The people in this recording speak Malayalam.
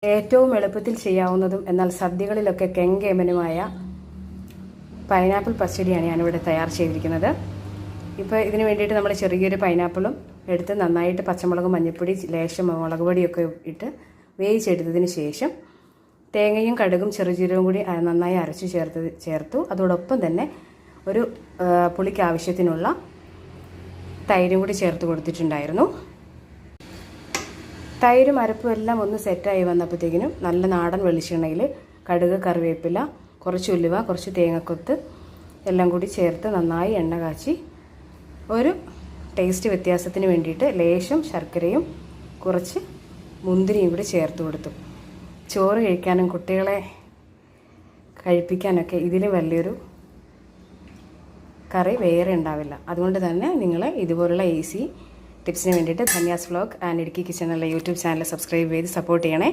ഏറ്റവും എളുപ്പത്തിൽ ചെയ്യാവുന്നതും എന്നാൽ സദ്യകളിലൊക്കെ കെങ്കേമനുമായ പൈനാപ്പിൾ പച്ചടിയാണ് ഞാനിവിടെ തയ്യാർ ചെയ്തിരിക്കുന്നത്. ഇപ്പോൾ ഇതിന് വേണ്ടിയിട്ട് നമ്മൾ ചെറിയൊരു പൈനാപ്പിളും എടുത്ത് നന്നായിട്ട് പച്ചമുളക്, മഞ്ഞൾപ്പൊടി, ലേശം മുളക് പൊടിയൊക്കെ ഇട്ട് വേവിച്ചെടുത്തതിന് ശേഷം തേങ്ങയും കടുകും ചെറുജീരകവും കൂടി നന്നായി അരച്ച് ചേർത്തു. അതോടൊപ്പം തന്നെ ഒരു പുളിക്ക് ആവശ്യത്തിനുള്ള തൈരും കൂടി ചേർത്ത് കൊടുത്തിട്ടുണ്ടായിരുന്നു. തൈരും അരപ്പും എല്ലാം ഒന്ന് സെറ്റായി വന്നപ്പോഴത്തേക്കിനും നല്ല നാടൻ വെളിച്ചെണ്ണയിൽ കടുക്, കറിവേപ്പില, കുറച്ച് ഉലുവ, കുറച്ച് തേങ്ങക്കൊത്ത് എല്ലാം കൂടി ചേർത്ത് നന്നായി എണ്ണ കാച്ചി ഒരു ടേസ്റ്റ് വ്യത്യാസത്തിന് വേണ്ടിയിട്ട് ലേശം ശർക്കരയും കുറച്ച് മുന്തിരിയും കൂടി ചേർത്ത് കൊടുത്തു. ചോറ് കഴിക്കാനും കുട്ടികളെ കഴിപ്പിക്കാനൊക്കെ ഇതിലും വലിയൊരു കറി വേറെ ഉണ്ടാവില്ല. അതുകൊണ്ട് തന്നെ നിങ്ങൾ ഇതുപോലുള്ള ഈസി ടിപ്സിന് വേണ്ടിയിട്ട് Dhanyas vlog and Idukki kitchen എന്ന യൂട്യൂബ് ചാനൽ സബ്സ്ക്രൈബ് ചെയ്ത് സപ്പോർട്ട് ചെയ്യണേ.